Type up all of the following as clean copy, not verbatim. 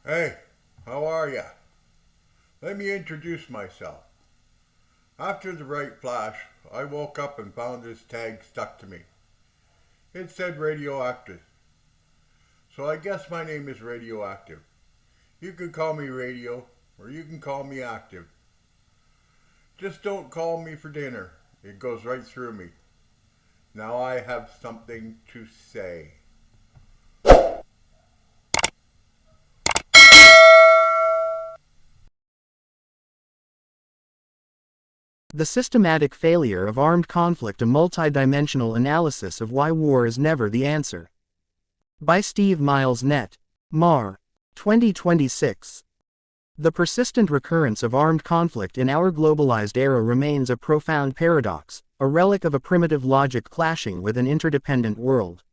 Hey, how are ya? Let me introduce myself. After the bright flash, I woke up and found this tag stuck to me. It said radioactive, so I guess my name is Radioactive. You can call me Radio, or you can call me Active. Just don't call me for dinner. It goes right through me. Now I have something to say. The Systematic Failure of Armed Conflict, a Multidimensional Analysis of Why War is Never the Answer. By Steve Miles Net. Mar. 2026. The persistent recurrence of armed conflict in our globalized era remains a profound paradox, a relic of a primitive logic clashing with an interdependent world.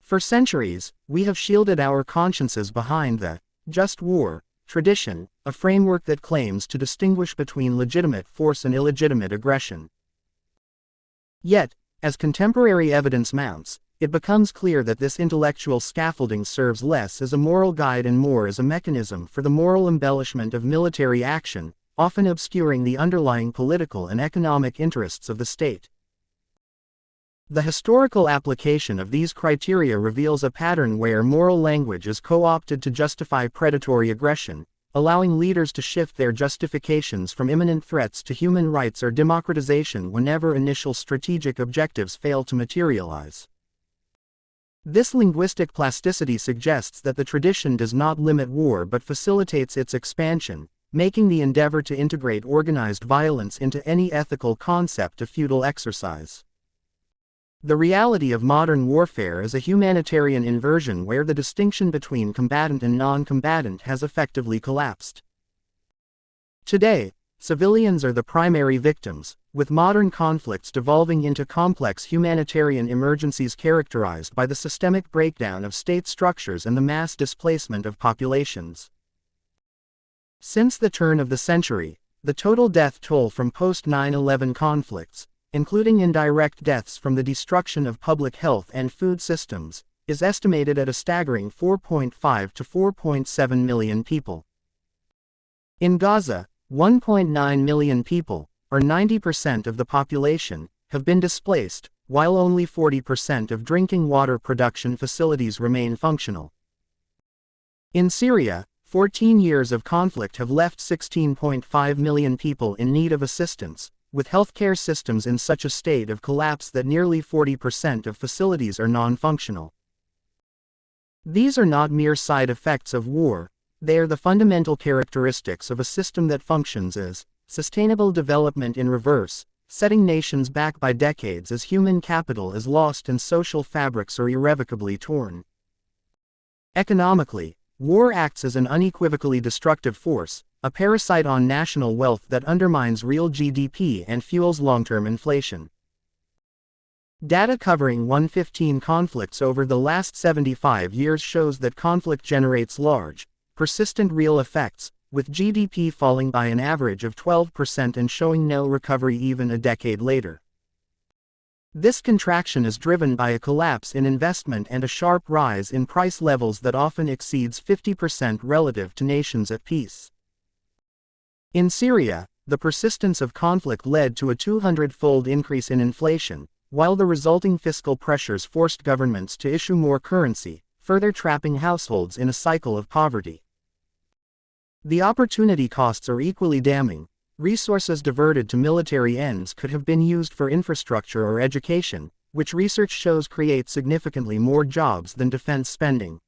For centuries, we have shielded our consciences behind the just war tradition, a framework that claims to distinguish between legitimate force and illegitimate aggression. Yet, as contemporary evidence mounts, it becomes clear that this intellectual scaffolding serves less as a moral guide and more as a mechanism for the moral embellishment of military action, often obscuring the underlying political and economic interests of the state. The historical application of these criteria reveals a pattern where moral language is co-opted to justify predatory aggression, allowing leaders to shift their justifications from imminent threats to human rights or democratization whenever initial strategic objectives fail to materialize. This linguistic plasticity suggests that the tradition does not limit war but facilitates its expansion, making the endeavor to integrate organized violence into any ethical concept a futile exercise. The reality of modern warfare is a humanitarian inversion where the distinction between combatant and non-combatant has effectively collapsed. Today, civilians are the primary victims, with modern conflicts devolving into complex humanitarian emergencies characterized by the systemic breakdown of state structures and the mass displacement of populations. Since the turn of the century, the total death toll from post-9/11 conflicts, including indirect deaths from the destruction of public health and food systems, is estimated at a staggering 4.5 to 4.7 million people. In Gaza, 1.9 million people, or 90% of the population, have been displaced, while only 40% of drinking water production facilities remain functional. In Syria, 14 years of conflict have left 16.5 million people in need of assistance, with healthcare systems in such a state of collapse that nearly 40% of facilities are non-functional. These are not mere side effects of war, they are the fundamental characteristics of a system that functions as sustainable development in reverse, setting nations back by decades as human capital is lost and social fabrics are irrevocably torn. Economically, war acts as an unequivocally destructive force, a parasite on national wealth that undermines real GDP and fuels long-term inflation. Data covering 115 conflicts over the last 75 years shows that conflict generates large, persistent real effects, with GDP falling by an average of 12% and showing no recovery even a decade later. This contraction is driven by a collapse in investment and a sharp rise in price levels that often exceeds 50% relative to nations at peace. In Syria, the persistence of conflict led to a 200-fold increase in inflation, while the resulting fiscal pressures forced governments to issue more currency, further trapping households in a cycle of poverty. The opportunity costs are equally damning. Resources diverted to military ends could have been used for infrastructure or education, which research shows create significantly more jobs than defense spending.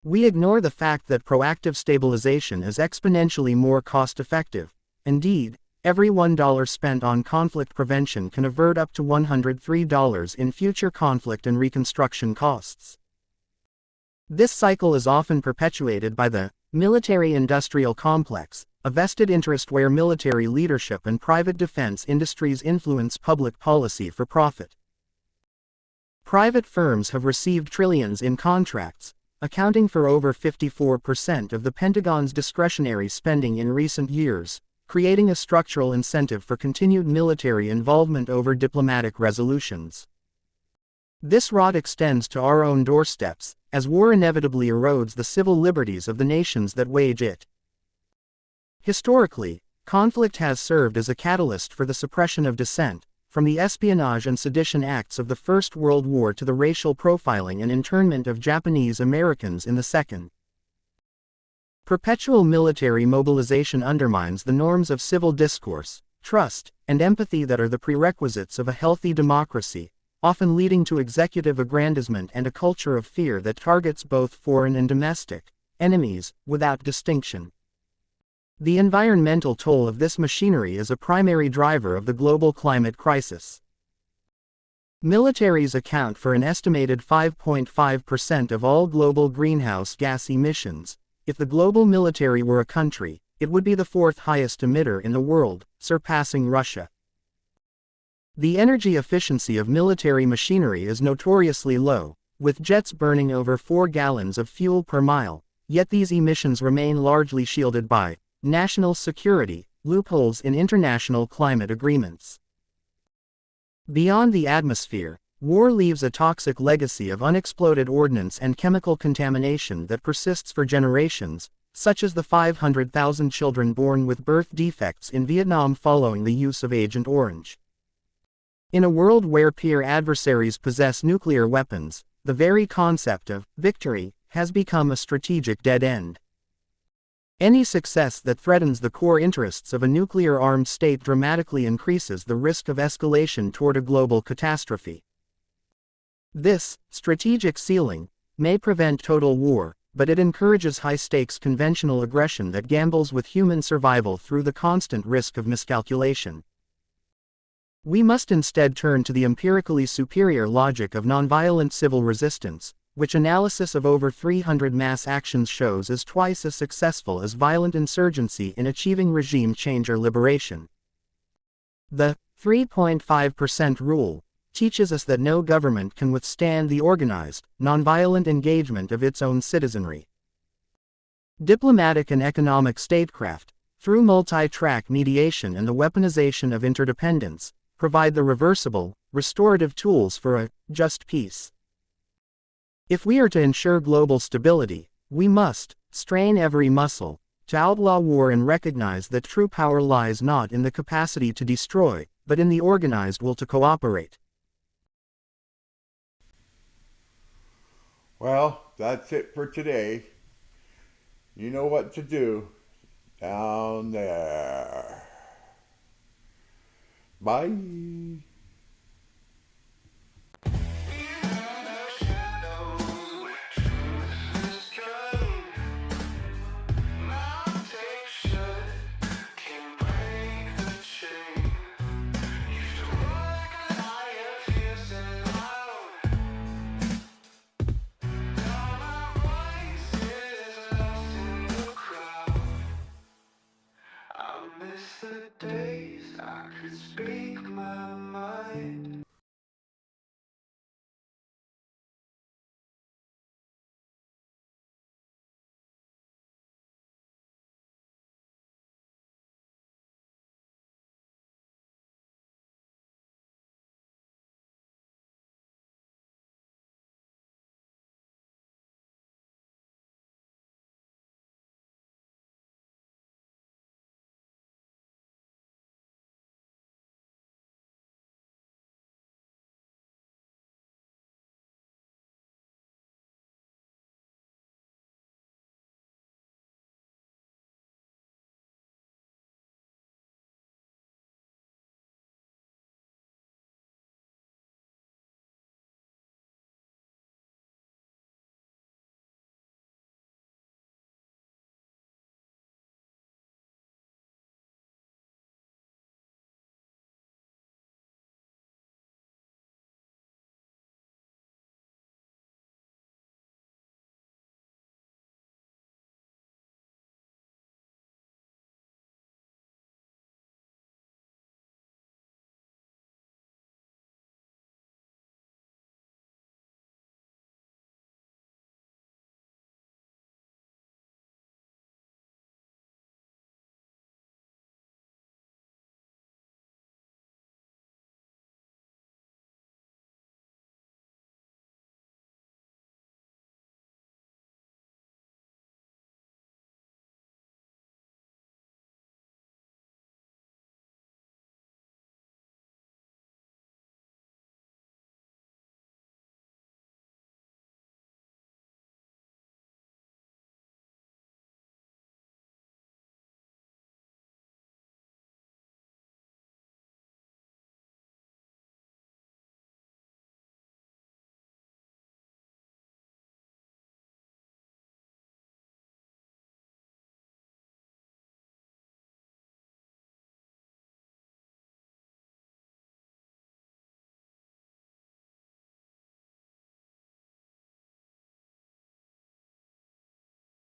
We ignore the fact that proactive stabilization is exponentially more cost-effective. Indeed, every $1 spent on conflict prevention can avert up to $103 in future conflict and reconstruction costs. This cycle is often perpetuated by the military-industrial complex, a vested interest where military leadership and private defense industries influence public policy for profit. Private firms have received trillions in contracts, accounting for over 54% of the Pentagon's discretionary spending in recent years, creating a structural incentive for continued military involvement over diplomatic resolutions. This rot extends to our own doorsteps, as war inevitably erodes the civil liberties of the nations that wage it. Historically, conflict has served as a catalyst for the suppression of dissent, from the espionage and sedition acts of the First World War to the racial profiling and internment of Japanese Americans in the Second. Perpetual military mobilization undermines the norms of civil discourse, trust, and empathy that are the prerequisites of a healthy democracy, often leading to executive aggrandizement and a culture of fear that targets both foreign and domestic enemies, without distinction. The environmental toll of this machinery is a primary driver of the global climate crisis. Militaries account for an estimated 5.5% of all global greenhouse gas emissions. If the global military were a country, it would be the fourth highest emitter in the world, surpassing Russia. The energy efficiency of military machinery is notoriously low, with jets burning over 4 gallons of fuel per mile, yet these emissions remain largely shielded by national security loopholes in international climate agreements. Beyond the atmosphere, war leaves a toxic legacy of unexploded ordnance and chemical contamination that persists for generations, such as the 500,000 children born with birth defects in Vietnam following the use of Agent Orange. In a world where peer adversaries possess nuclear weapons, the very concept of victory has become a strategic dead end. Any success that threatens the core interests of a nuclear-armed state dramatically increases the risk of escalation toward a global catastrophe. This strategic ceiling may prevent total war, but it encourages high-stakes conventional aggression that gambles with human survival through the constant risk of miscalculation. We must instead turn to the empirically superior logic of nonviolent civil resistance, which analysis of over 300 mass actions shows is twice as successful as violent insurgency in achieving regime change or liberation. The 3.5% rule teaches us that no government can withstand the organized, nonviolent engagement of its own citizenry. Diplomatic and economic statecraft, through multi-track mediation and the weaponization of interdependence, provide the reversible, restorative tools for a just peace. If we are to ensure global stability, we must strain every muscle to outlaw war and recognize that true power lies not in the capacity to destroy, but in the organized will to cooperate. Well, that's it for today. You know what to do down there. Bye.